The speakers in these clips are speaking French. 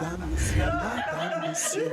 Madame, monsieur.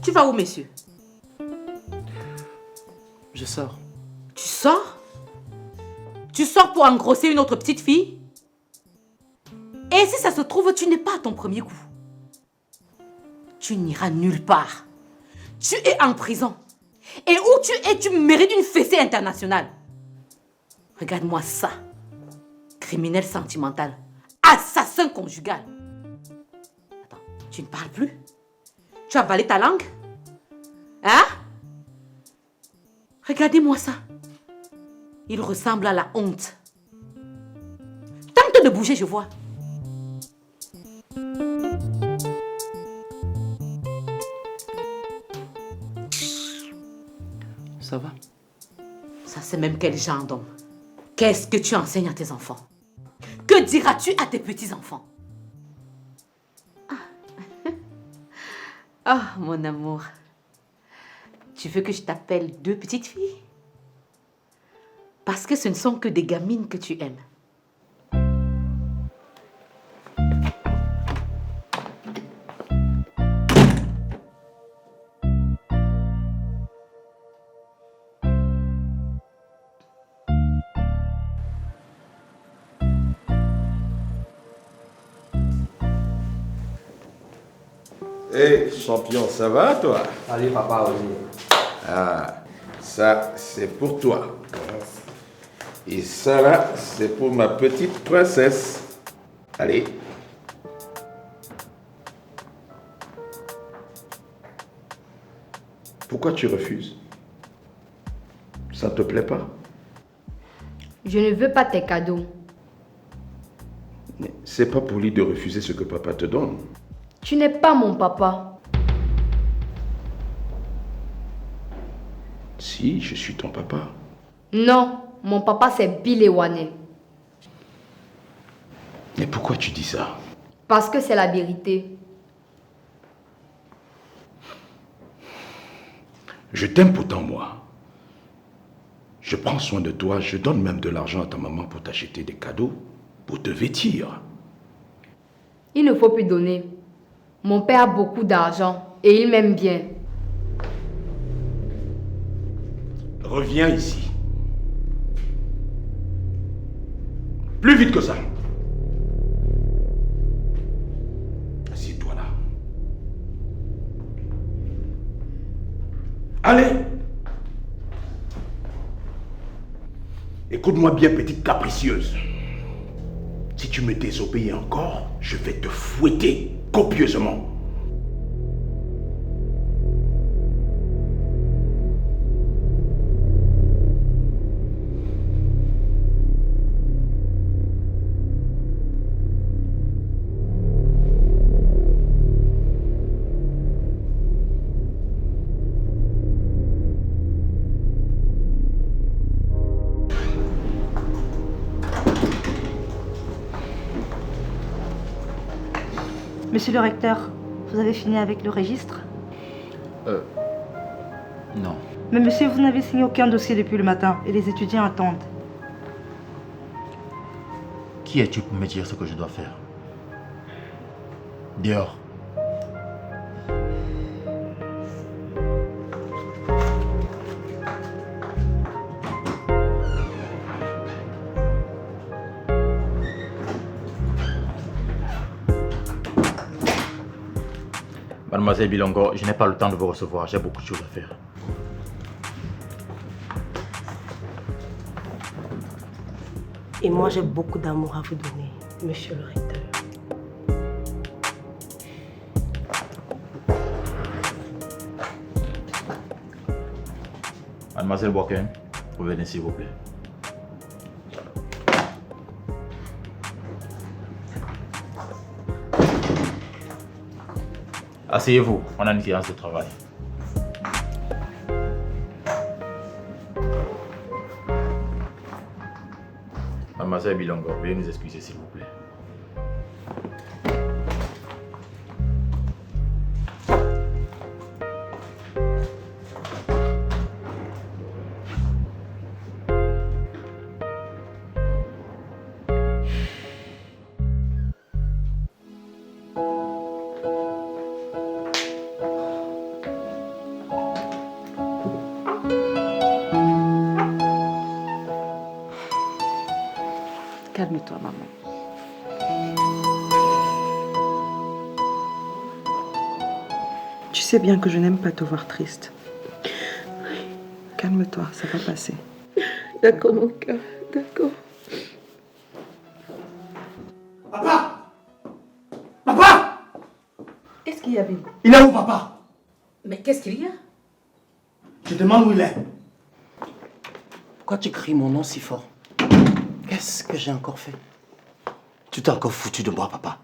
Tu vas où, monsieur? Je sors. Tu sors? Tu sors pour engrosser une autre petite fille? Et si ça se trouve, tu n'es pas à ton premier coup. Tu n'iras nulle part. Tu es en prison. Et où tu es, tu mérites une fessée internationale. Regarde-moi ça. Criminel sentimental. Assassin conjugal. Attends, tu ne parles plus? Tu as avalé ta langue? Hein? Regardez-moi ça. Il ressemble à la honte. Tente de bouger, je vois. Ça va? Ça, c'est même quel genre d'homme? Qu'est-ce que tu enseignes à tes enfants? Que diras-tu à tes petits-enfants? Ah, mon amour. Tu veux que je t'appelle deux petites filles? Parce que ce ne sont que des gamines que tu aimes. Hé, champion, ça va, toi? Allez, papa, vas-y. Ah, ça, c'est pour toi. Et ça, là, c'est pour ma petite princesse. Allez. Pourquoi tu refuses? Ça te plaît pas? Je ne veux pas tes cadeaux. Mais c'est pas poli de refuser ce que papa te donne. Tu n'es pas mon papa. Si, je suis ton papa. Non, mon papa c'est Bill Ewane. Mais pourquoi tu dis ça? Parce que c'est la vérité. Je t'aime pourtant, moi. Je prends soin de toi, je donne même de l'argent à ta maman pour t'acheter des cadeaux, pour te vêtir. Il ne faut plus donner. Mon père a beaucoup d'argent et il m'aime bien. Reviens ici. Plus vite que ça. Assieds-toi là. Allez. Écoute-moi bien, petite capricieuse. Si tu me désobéis encore, je vais te fouetter copieusement. Monsieur le recteur, vous avez fini avec le registre? Non. Mais monsieur, vous n'avez signé aucun dossier depuis le matin et les étudiants attendent. Qui es-tu pour me dire ce que je dois faire? Dehors. Mademoiselle Bilongo, je n'ai pas le temps de vous recevoir, j'ai beaucoup de choses à faire. Et moi, j'ai beaucoup d'amour à vous donner, monsieur le recteur. Mademoiselle Boken, revenez s'il vous plaît. Asseyez-vous, on a une séance de travail. Mademoiselle Bilongo, veuillez nous excuser s'il vous plaît. Tu sais bien que je n'aime pas te voir triste. Calme-toi, ça va passer. D'accord, mon cœur, d'accord. Papa! Papa! Qu'est-ce qu'il y a, Bill? Il est où, papa? Mais qu'est-ce qu'il y a? Je demande où il est. Pourquoi tu cries mon nom si fort? Qu'est-ce que j'ai encore fait? Tu t'es encore foutu de moi, papa.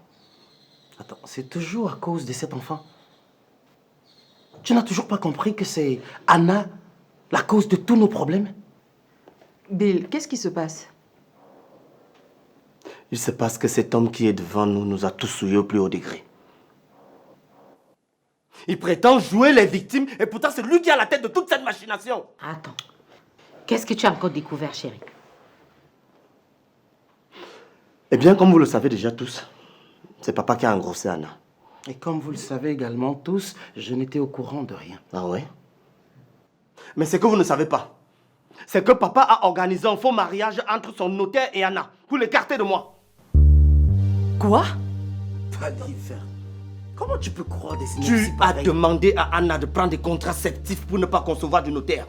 Attends, c'est toujours à cause de cet enfant. Tu n'as toujours pas compris que c'est Anna la cause de tous nos problèmes? Bill, qu'est-ce qui se passe? Il se passe que cet homme qui est devant nous nous a tous souillés au plus haut degré. Il prétend jouer les victimes et pourtant c'est lui qui a la tête de toute cette machination. Attends. Qu'est-ce que tu as encore découvert, chérie? Eh bien, comme vous le savez déjà tous, c'est papa qui a engrossé Anna. Et comme vous le savez également tous, je n'étais au courant de rien. Ah ouais? Mais ce que vous ne savez pas, c'est que papa a organisé un faux mariage entre son notaire et Anna pour l'écarter de moi. Quoi? Oliver, comment tu peux croire des signes Tu si as pareils? demandé à Anna de prendre des contraceptifs pour ne pas concevoir du notaire.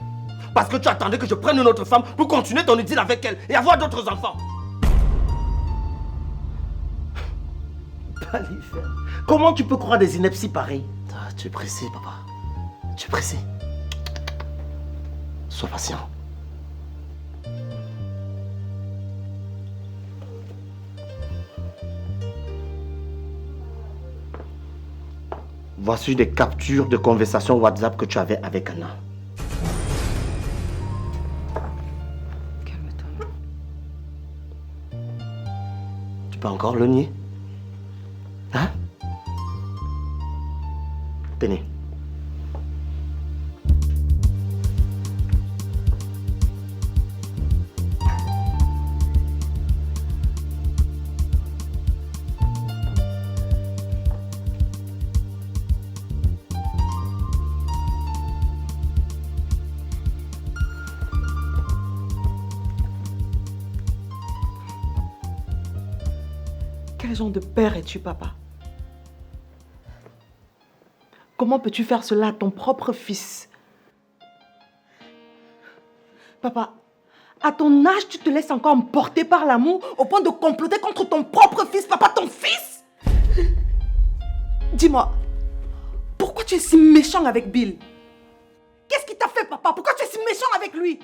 Parce que tu attendais que je prenne une autre femme pour continuer ton idylle avec elle et avoir d'autres enfants. Oliver, comment tu peux croire des inepties pareilles? Ah, tu es pressé, papa. Tu es pressé. Sois patient. Voici des captures de conversations WhatsApp que tu avais avec Anna. Calme-toi. Tu peux encore le nier? Hein? Tenez. Quel genre de père es-tu, papa? Comment peux-tu faire cela à ton propre fils? Papa, à ton âge, tu te laisses encore emporter par l'amour au point de comploter contre ton propre fils, papa, ton fils? Dis-moi, pourquoi tu es si méchant avec Bill? Qu'est-ce qui t'a fait, papa? Pourquoi tu es si méchant avec lui?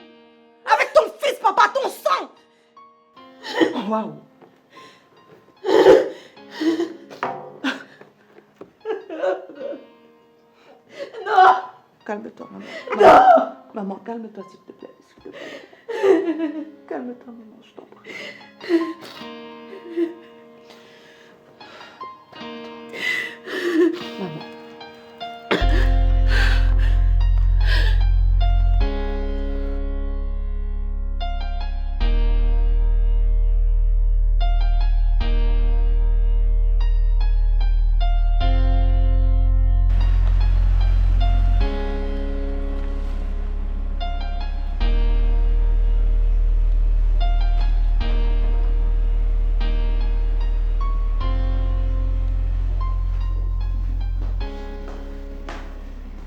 Avec ton fils, papa, ton sang! Waouh! Non! Calme-toi, maman. Non! Maman, calme-toi, s'il te plaît. S'il te plaît. Calme-toi, maman, je t'en prie. Maman.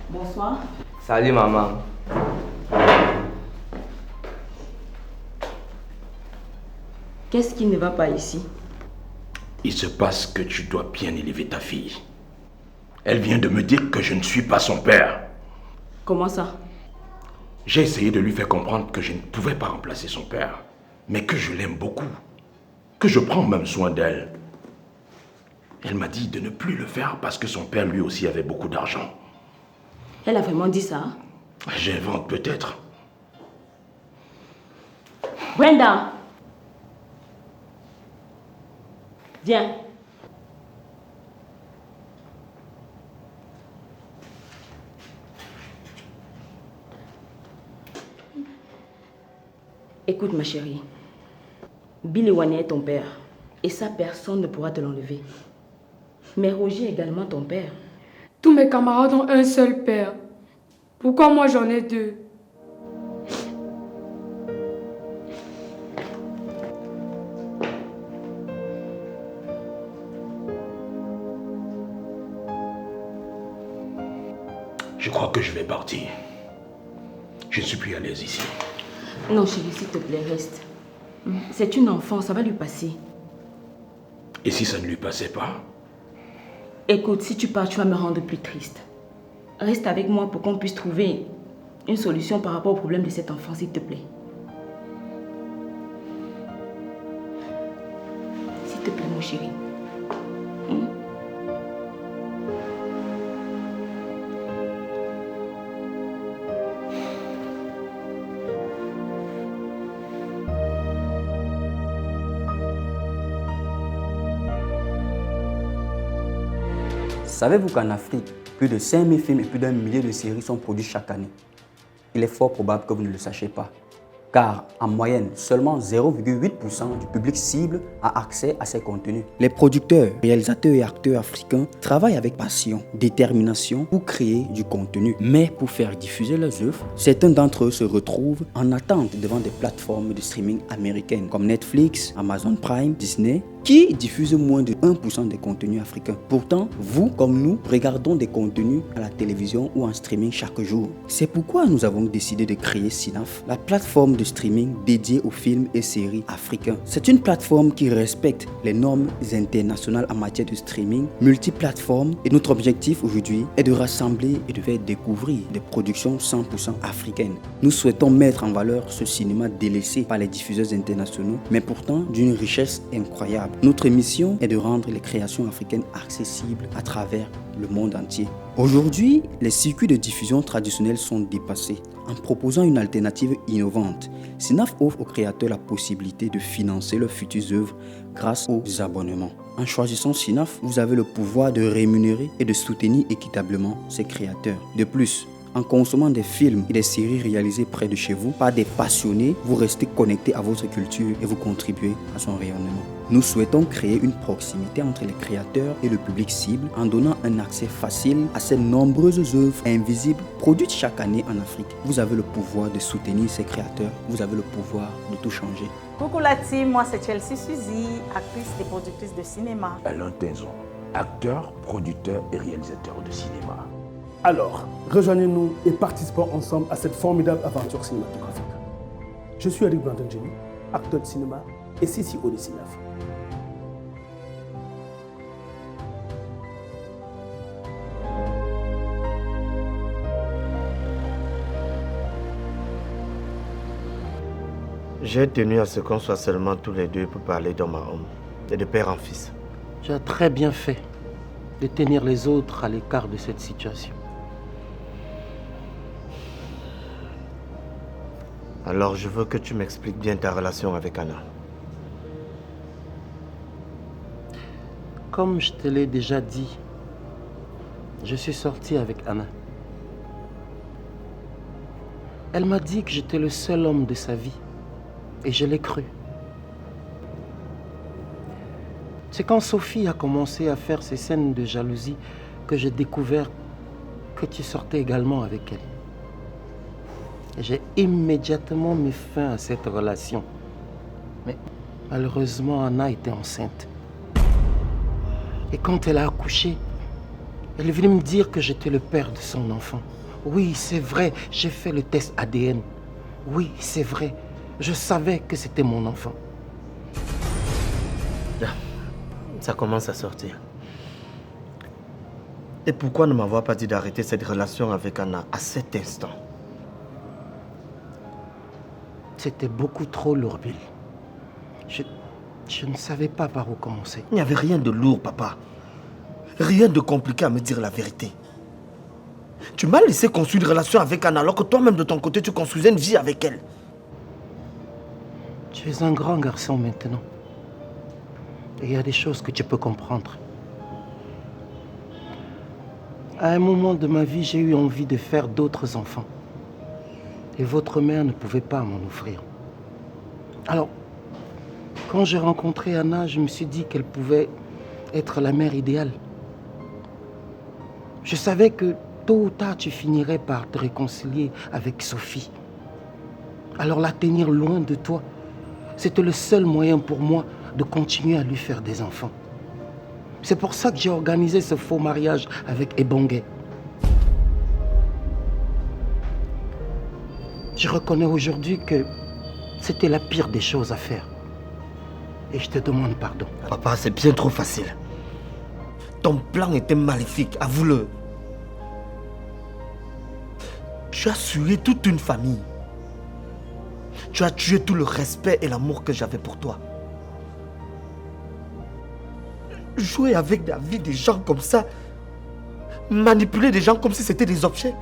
Bonsoir. Salut, maman. Qu'est-ce qui ne va pas ici? Il se passe que tu dois bien élever ta fille. Elle vient de me dire que je ne suis pas son père. Comment ça? J'ai essayé de lui faire comprendre que je ne pouvais pas remplacer son père, mais que je l'aime beaucoup, que je prends même soin d'elle. Elle m'a dit de ne plus le faire parce que son père lui aussi avait beaucoup d'argent. Elle a vraiment dit ça? J'invente peut-être. Brenda! Viens. Écoute ma chérie, Bill Ewane est ton père et ça personne ne pourra te l'enlever. Mais Roger est également ton père. Tous mes camarades ont un seul père. Pourquoi moi j'en ai deux? Je crois que je vais partir. Je ne suis plus à l'aise ici. Non, chérie, s'il te plaît, reste. C'est une enfant, ça va lui passer. Et si ça ne lui passait pas? Écoute, si tu pars, tu vas me rendre plus triste. Reste avec moi pour qu'on puisse trouver une solution par rapport au problème de cet enfant, s'il te plaît. S'il te plaît, mon chéri. Savez-vous qu'en Afrique, plus de 5000 films et plus d'1 millier de séries sont produits chaque année? Il est fort probable que vous ne le sachiez pas. Car en moyenne, seulement 0,8% du public cible a accès à ces contenus. Les producteurs, réalisateurs et acteurs africains travaillent avec passion, détermination pour créer du contenu. Mais pour faire diffuser leurs œuvres, certains d'entre eux se retrouvent en attente devant des plateformes de streaming américaines comme Netflix, Amazon Prime, Disney, qui diffusent moins de 1% des contenus africains. Pourtant, vous comme nous, regardons des contenus à la télévision ou en streaming chaque jour. C'est pourquoi nous avons décidé de créer Cinaf, la plateforme de streaming dédiée aux films et séries africains. C'est une plateforme qui respecte les normes internationales en matière de streaming, multiplateforme, et notre objectif aujourd'hui est de rassembler et de faire découvrir des productions 100% africaines. Nous souhaitons mettre en valeur ce cinéma délaissé par les diffuseurs internationaux, mais pourtant d'une richesse incroyable. Notre mission est de rendre les créations africaines accessibles à travers le monde entier. Aujourd'hui, les circuits de diffusion traditionnels sont dépassés. En proposant une alternative innovante, Cinaf offre aux créateurs la possibilité de financer leurs futures œuvres grâce aux abonnements. En choisissant Cinaf, vous avez le pouvoir de rémunérer et de soutenir équitablement ces créateurs. De plus, en consommant des films et des séries réalisées près de chez vous par des passionnés, vous restez connecté à votre culture et vous contribuez à son rayonnement. Nous souhaitons créer une proximité entre les créateurs et le public cible en donnant un accès facile à ces nombreuses œuvres invisibles produites chaque année en Afrique. Vous avez le pouvoir de soutenir ces créateurs, vous avez le pouvoir de tout changer. Coucou la team, moi c'est Chelsea Suzy, actrice et productrice de cinéma. Alain Tenzon, acteur, producteur et réalisateur de cinéma. Alors, rejoignez-nous et participons ensemble à cette formidable aventure cinématographique. Je suis Eric Brandon Jenny, acteur de cinéma et CCO de Cinaf. J'ai tenu à ce qu'on soit seulement tous les deux pour parler d'homme à homme et de père en fils. Tu as très bien fait de tenir les autres à l'écart de cette situation. Alors je veux que tu m'expliques bien ta relation avec Anna. Comme je te l'ai déjà dit, je suis sorti avec Anna. Elle m'a dit que j'étais le seul homme de sa vie. Et je l'ai cru. C'est quand Sophie a commencé à faire ces scènes de jalousie que j'ai découvert que tu sortais également avec elle. Et j'ai immédiatement mis fin à cette relation. Mais malheureusement, Anna était enceinte. Et quand elle a accouché, elle est venue me dire que j'étais le père de son enfant. Oui, c'est vrai, j'ai fait le test ADN. Oui, c'est vrai. Je savais que c'était mon enfant. Ça commence à sortir. Et pourquoi ne m'avoir pas dit d'arrêter cette relation avec Anna à cet instant? C'était beaucoup trop lourd, Bill. Je ne savais pas par où commencer. Il n'y avait rien de lourd, papa. Rien de compliqué à me dire la vérité. Tu m'as laissé construire une relation avec Anna alors que toi-même de ton côté, tu construisais une vie avec elle. Tu es un grand garçon maintenant. Et il y a des choses que tu peux comprendre. À un moment de ma vie, j'ai eu envie de faire d'autres enfants. Et votre mère ne pouvait pas m'en offrir. Alors, quand j'ai rencontré Anna, je me suis dit qu'elle pouvait être la mère idéale. Je savais que tôt ou tard, tu finirais par te réconcilier avec Sophie. Alors la tenir loin de toi, c'était le seul moyen pour moi de continuer à lui faire des enfants. C'est pour ça que j'ai organisé ce faux mariage avec Ebongue. Je reconnais aujourd'hui que c'était la pire des choses à faire. Et je te demande pardon. Papa, c'est bien trop facile. Ton plan était maléfique, avoue-le. Tu as tué toute une famille. Tu as tué tout le respect et l'amour que j'avais pour toi. Jouer avec la vie des gens comme ça, manipuler des gens comme si c'était des objets.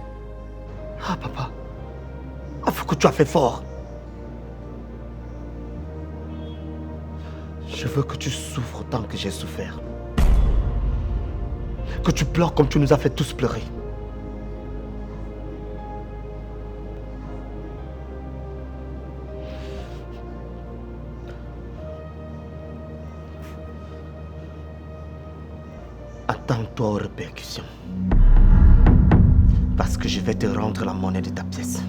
Ah, papa, avoue que tu as fait fort. Je veux que tu souffres autant que j'ai souffert. Que tu pleures comme tu nous as fait tous pleurer. Attends-toi aux répercussions. Parce que je vais te rendre la monnaie de ta pièce.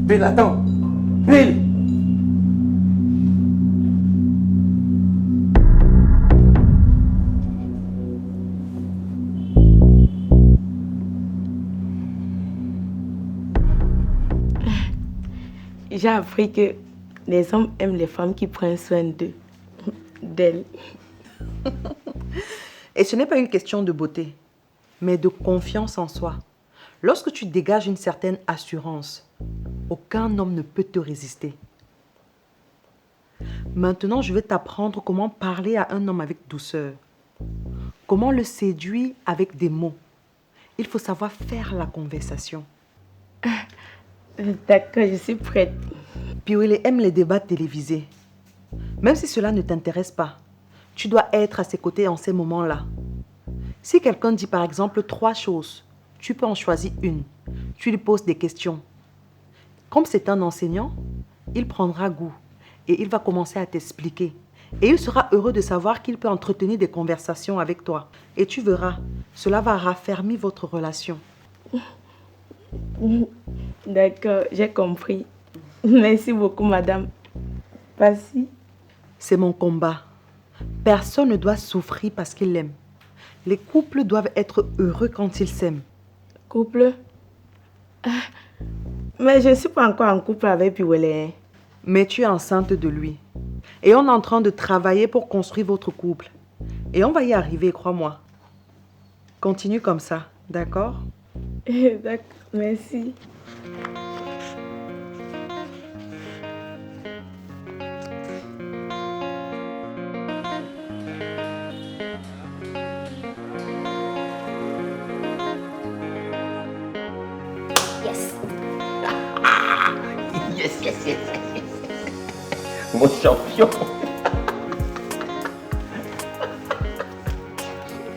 Bill, attends. Bill. J'ai appris que les hommes aiment les femmes qui prennent soin d'elles. Et ce n'est pas une question de beauté, mais de confiance en soi. Lorsque tu dégages une certaine assurance, aucun homme ne peut te résister. Maintenant, je vais t'apprendre comment parler à un homme avec douceur. Comment le séduire avec des mots. Il faut savoir faire la conversation. D'accord, je suis prête. Piwele aime les débats télévisés. Même si cela ne t'intéresse pas, tu dois être à ses côtés en ces moments-là. Si quelqu'un dit par exemple 3 choses, tu peux en choisir une. Tu lui poses des questions. Comme c'est un enseignant, il prendra goût et il va commencer à t'expliquer. Et il sera heureux de savoir qu'il peut entretenir des conversations avec toi. Et tu verras, cela va raffermir votre relation. D'accord, j'ai compris. Merci beaucoup, madame. Vas-y. C'est mon combat. Personne ne doit souffrir parce qu'il l'aime. Les couples doivent être heureux quand ils s'aiment. Couple? Mais je ne suis pas encore en couple avec Piwele. Mais tu es enceinte de lui. Et on est en train de travailler pour construire votre couple. Et on va y arriver, crois-moi. Continue comme ça, d'accord? D'accord, merci. Yes. Mon champion.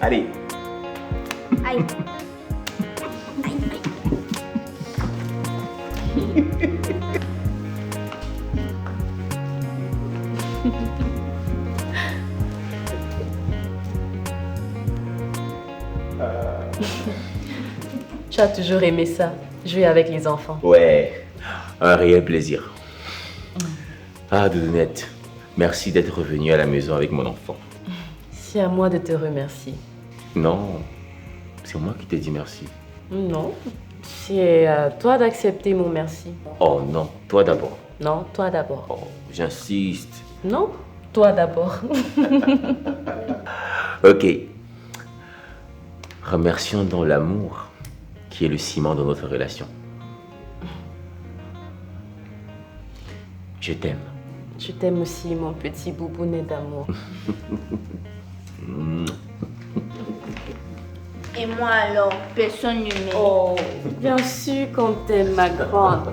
Allez. Aïe. Tu as toujours aimé ça, jouer avec les enfants. Ouais, un réel plaisir. Ah, Doudounette, merci d'être revenue à la maison avec mon enfant. C'est à moi de te remercier. Non, c'est moi qui t'ai dit merci. Non, c'est à toi d'accepter mon merci. Oh non, toi d'abord. Non, toi d'abord. Oh, j'insiste. Non, toi d'abord. Ok. Remercions donc l'amour qui est le ciment de notre relation. Je t'aime. Je t'aime aussi, mon petit boubounet d'amour. Et moi alors, personne ne m'aime. Oh, bien sûr qu'on t'aime, ma grande.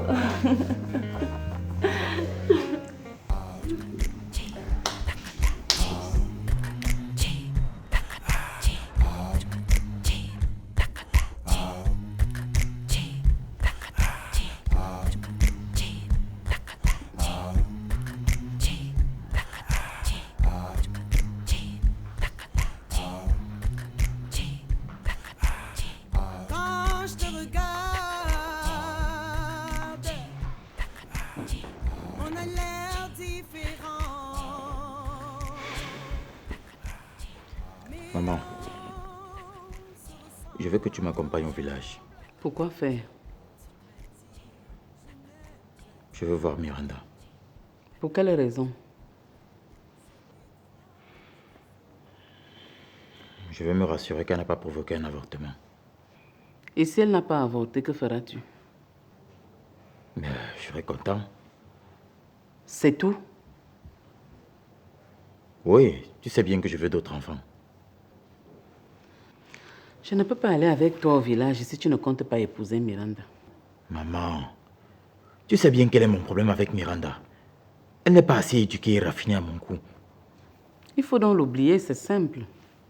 Maman, Je veux que tu m'accompagnes au village. Pourquoi faire? Je veux voir Miranda. Pour quelle raison? Je veux me rassurer qu'elle n'a pas provoqué un avortement. Et si elle n'a pas avorté, que feras-tu? Mais je serai content. C'est tout? Oui, tu sais bien que je veux d'autres enfants. Je ne peux pas aller avec toi au village si tu ne comptes pas épouser Miranda. Maman, tu sais bien quel est mon problème avec Miranda. Elle n'est pas assez éduquée et raffinée à mon goût. Il faut donc l'oublier, c'est simple.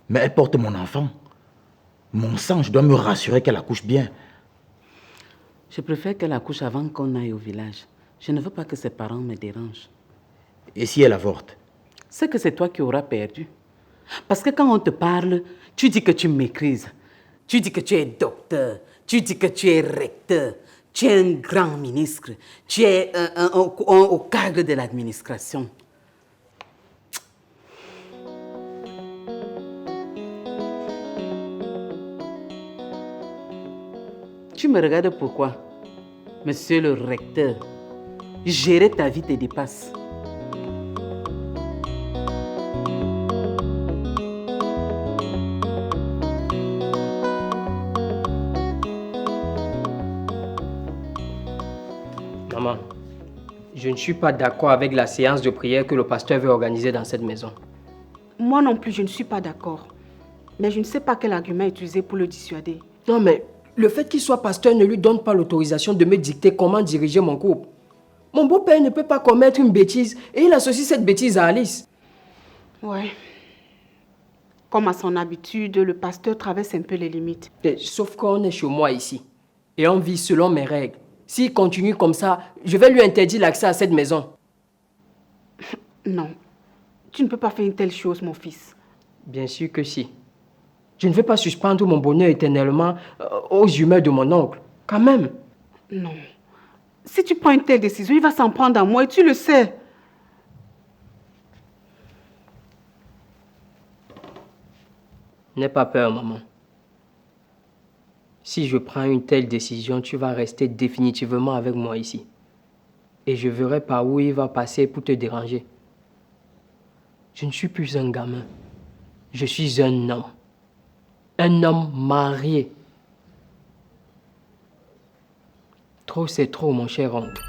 Mais elle porte mon enfant. Mon sang, je dois me rassurer qu'elle accouche bien. Je préfère qu'elle accouche avant qu'on aille au village. Je ne veux pas que ses parents me dérangent. Et si elle avorte? C'est que c'est toi qui auras perdu. Parce que quand on te parle, tu dis que tu maîtrises. Tu dis que tu es docteur. Tu dis que tu es recteur. Tu es un grand ministre. Tu es au cadre de l'administration. Tu me regardes pourquoi? Monsieur le recteur, gérer ta vie te dépasse. Maman, je ne suis pas d'accord avec la séance de prière que le pasteur veut organiser dans cette maison. Moi non plus, je ne suis pas d'accord. Mais je ne sais pas quel argument utiliser pour le dissuader. Non, mais le fait qu'il soit pasteur ne lui donne pas l'autorisation de me dicter comment diriger mon couple. Mon beau-père ne peut pas commettre une bêtise et il associe cette bêtise à Alice. Ouais. Comme à son habitude, le pasteur traverse un peu les limites. Sauf qu'on est chez moi ici et on vit selon mes règles. S'il continue comme ça, je vais lui interdire l'accès à cette maison. Non, tu ne peux pas faire une telle chose, mon fils. Bien sûr que si. Je ne vais pas suspendre mon bonheur éternellement aux humeurs de mon oncle. Quand même. Non. Si tu prends une telle décision, il va s'en prendre à moi et tu le sais. N'aie pas peur, maman. Si je prends une telle décision, tu vas rester définitivement avec moi ici. Et je verrai par où il va passer pour te déranger. Je ne suis plus un gamin. Je suis un homme. Un homme marié. Trop, c'est trop, mon cher oncle.